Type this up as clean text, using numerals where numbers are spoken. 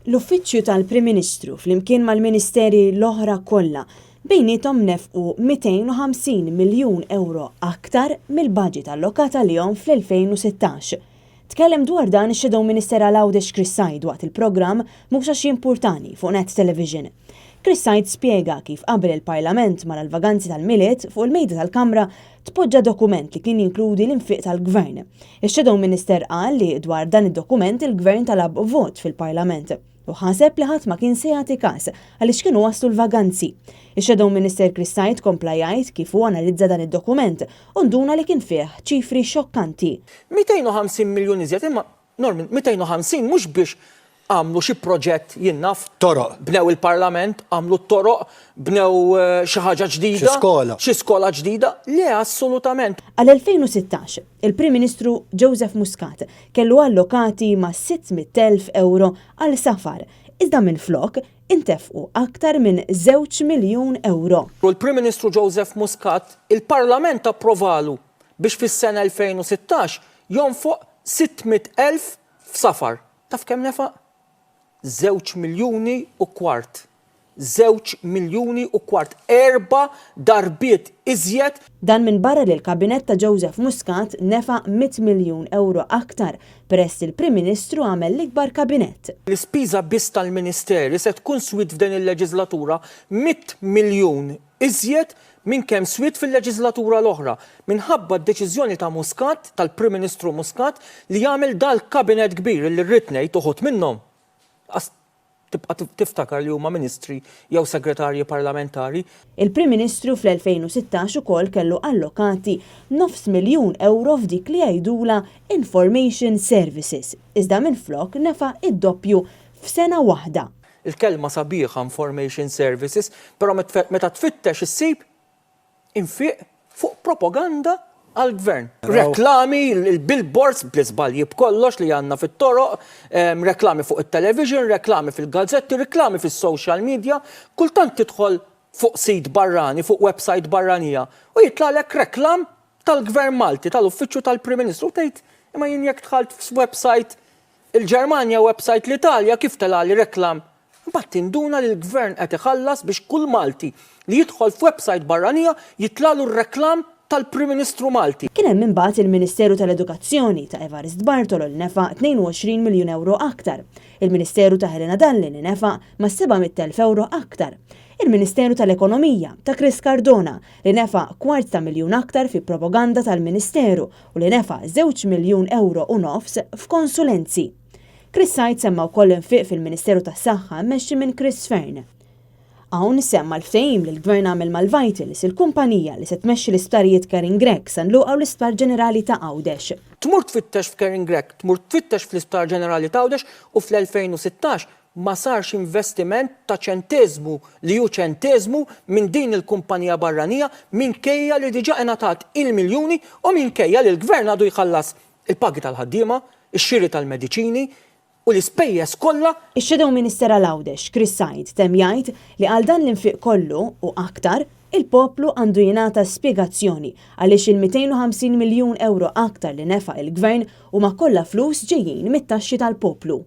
L-Uffiċċju tal-Prim Ministru flimkien mal-Ministeri l-oħra kollha bejniethom nefqu 250 miljun euro aktar mill-budget allokat għalihom fl-2016. Tkellem dwar dan ix-Shadow Minister Għawdex Chris Said waqt il-programm Mhux Għax Importani fuq Net Television. Chris Said spjega kif qabel il-Parlament mal-vaganzi tal-miliet fuq il-mejda tal-Kamra tpoġġa dokument li kien jinkludi l-infiq tal-Gvern. Ix-Shadow Minister qal li dwar dan id-dokument il-Gvern talab vot fil-Parlament u ħaseb li ħadd ma kien se jagħti każ għaliex kienu waslu l-vaganzi. Ix-Shadow Minister Chris Said kompla jgħid kif hu analizza dan id-dokument u nduna li kien fih ċifri xokkanti. 250 miljun iżjed, imma Norman, 250 mhux biex għamlu xi proġett jinnaf. Toroq. Bnew il-Parlament, għamlu toroq, bnew xi ħaġa ġdida. Xi skola ġdida. Le, assolutament. Għal-2016, il-Prim Ministru Joseph Muscat kellu allokati ma' 600,000 euro għal safar. Iżda minflok intefqu aktar minn 2 miljun euro. U l-Prim Ministru Joseph Muscat, il-Parlament approvalu biex fis-sena 2016 jonfoq 600,000 f'safar. Taf kemm nefaq? 2 miljuni u kwart. 2 miljuni u kwart. 4 darbiet iżjed. Dan minn barra li l-kabinet ta' Joseph Muscat nefa 100 miljun euro aktar peress il-Prim Ministru għamel l-ikbar kabinet. L-ispiża biss tal-Ministeri se tkun swid f'din il-leġislatura 100 miljun iżjed minn kemm swid fil-leġislatura l-oħra. Minħabba d-deċiżjoni ta' Muscat, tal-Prim Ministru Muscat, li jagħmel dal-kabinet kbir li rrid ngħid toħod minnhom. Tibqa' tiftakar li huma ministri jew segretarji parlamentari. Il-Prim Ministru fl-2016 ukoll kellu allokati 500,000 euro f'dik li jgħidula Information Services. Iżda minflok nefa id-doppju f'sena waħda. Il-kelma sabiħa Information Services, però meta tfittex issib infiq fuq propaganda għal-gvern. Reklami, il-billboards, bl-izbalji b'kollox li għanna fit-toroq, reklami fuq il-television, reklami fil-gazzetti, reklami fil-social media, kultant tidħol fuq sit barrani, fuq website barranija, u jitlalek reklam tal-gvern Malti, tal-Uffiċċju tal-Prim Ministru, tgħid imma jien jekk dħalt f'website il-Ġermanja, website l-Italja, kif telali reklam. Mbagħad tinduna li l-gvern qed iħallas biex kull Malti li jidħol f'website barranija jitlalu r-reklam tal-Prim Ministru Malti. Kien hemm imbagħad il-Ministeru tal-Edukazzjoni ta' Evarist Bartolo li nefa 22 miljun euro aktar. Il-Ministeru ta' Helena Dalli li nefa ma' 700,000 euro aktar. Il-Ministeru tal-Ekonomija ta' Chris Cardona li nefa 250 miljun aktar fi propaganda tal-Ministeru u li nefa 2 miljun euro u nofs f'konsulenzi. Chris Said semma wkoll infiq fil-Ministeru tas-Saħħa mmexxi minn Chris Fern. Hawn semma l-ftehim li l-Gvern għamel mal-Vitals, il-kumpanija li se tmexxi l-isptarijiet Caring Grek sanluqa l-Isptar Ġenerali ta' Għawdex. Tmur tfittex f'Caring Grek, tmur tfittex fl-Isptar Ġenerali ta' Għawdex u fl-2016 ma sarx investiment ta' ċenteżmu li hu ċenteżmu minn din il-kumpanija barranija minkejja li diġà ingħatat il-miljuni u minkejja li l-Gvern għadu jħallas il-pagi tal-ħaddiema, ix-xiri tal-mediċini, u l-ispejjeż kollha. Ix-Shadow Minister Għawdex Chris Said temm jgħid li għal dan l-infiq kollu u aktar il-poplu għandu jingħata spjegazzjoni għaliex il-250 miljun euro aktar li nefa il-Gvern huma kollha flus ġejjin mit-taxxi tal-poplu.